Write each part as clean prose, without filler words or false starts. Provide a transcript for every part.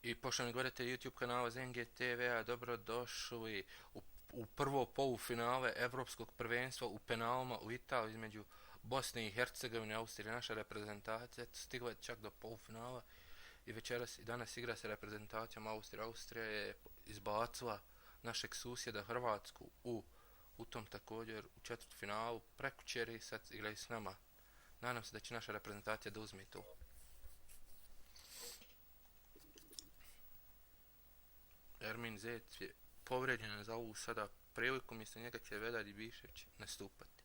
I poštovani gledatelji YouTube kanala Zenge TV-a, dobrodošli u prvo polufinale Evropskog prvenstva u penalima u Italiji između Bosne i Hercegovine i Austrije. Naša reprezentacija stigla je čak do polufinala i večeras i danas igra se reprezentacijom Austrije. Austrija je izbacila našeg susjeda Hrvatsku u tom također u četvrtfinalu prekjučer i sad igraju s nama. Nadam se da će naša reprezentacija da uzme to. Ermin Zec je povređen za ovu sada priliku, mjesto njega će Vedad Ibišević nastupati.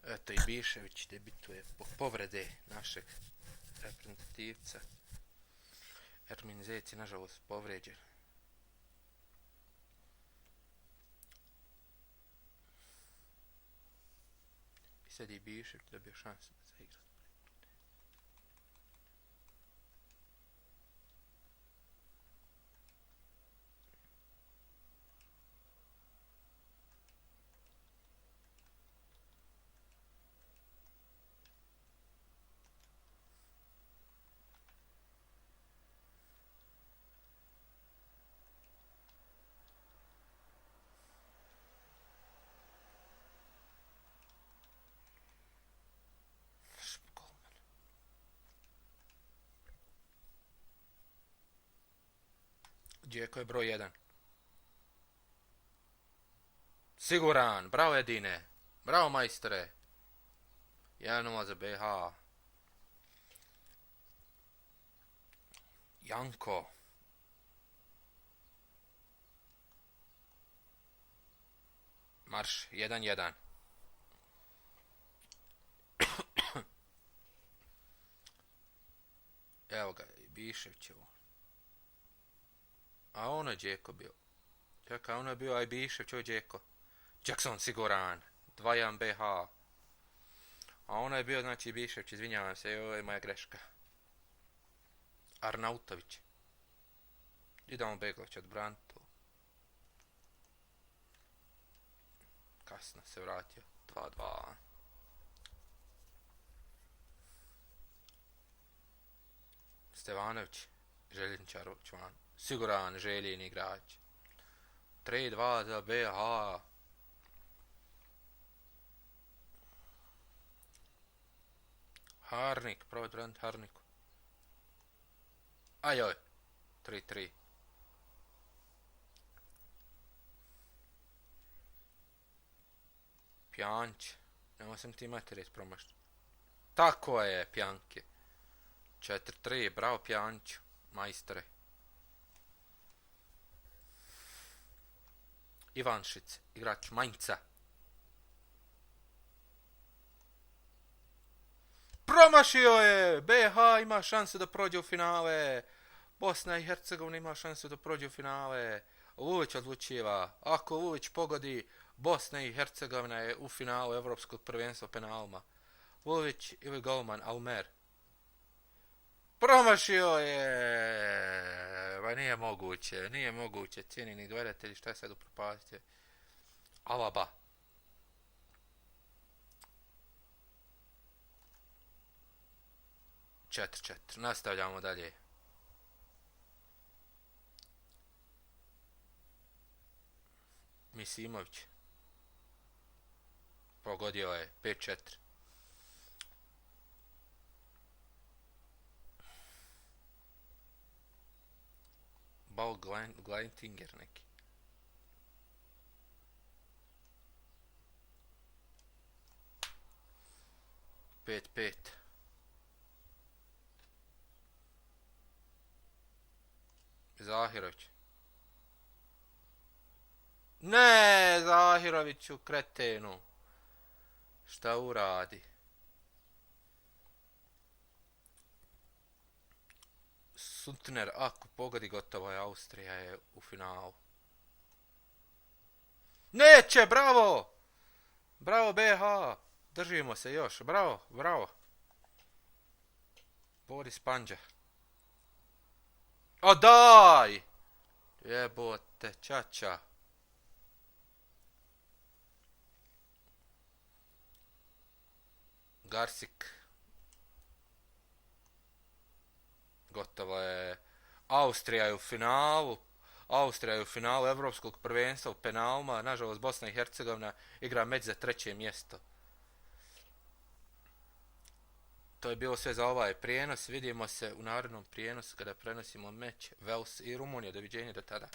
Eto i Bišević debituje po povrede našeg reprezentativca. Ermin Zec je nažalost povređen. I sad je Bišević dobio šansu da zaigra. Džeko je broj 1. Siguran, bravo Edine, bravo majstore. 1-0 za BH. Janko. Marš, 1-1. Evo ga, Biševićevo. A ono je Džeko bio. Čekaj, ono je bio Ajbišev, čo je Džeko. Jackson siguran. 2-1 BH. A ono je bio, znači, Bišević, izvinjavam se, ovo je moja greška. Arnautović. Idemo Begović odbraniti to. Kasno se vratio. 2-2. Stevanović. Željničar član. Siguran željen igrač. 3-2 za BH. Harnik, probaj braniti Harniku. Ajoj. 3-3. Pjanč. Nemo sam ti materijet promašiti. Tako je, Pjanke. 4-3, bravo Pjanču. Majstore. Ivanšić, igrač Mainca. Promašio je! BH ima šansu da prođe u finale. Bosna i Hercegovina ima šansu da prođe u finale. Vulić odlučiva. Ako Vulić pogodi, Bosna i Hercegovina je u finalu Evropskog prvenstva penalima. Vulić ili golman Almer. Promašio je! Ba nije moguće, nije moguće. Cijenini gledatelji, šta je sad upropastio? Alaba. 4-4. Nastavljamo dalje. Misimović. Pogodio je 5-4. Bal Gleintinger neki. 5-5. Zahirović. Ne, Zahiroviću, kretenu. Šta uradi? Suntner, ako pogodi, gotovo je, Austrija je u finalu. Neće, bravo! Bravo BH! Držimo se još, bravo, bravo. Boris Panđa. O daj! Jebote, čača. Garsik. Gotovo je. Austrija je u finalu. Austrija je u finalu Evropskog prvenstva u penalima. Nažalost, Bosna i Hercegovina igra meč za 3. mjesto. To je bilo sve za ovaj prijenos. Vidimo se u narednom prijenosu kada prenosimo meč Vels i Rumunija. Doviđenja do tada.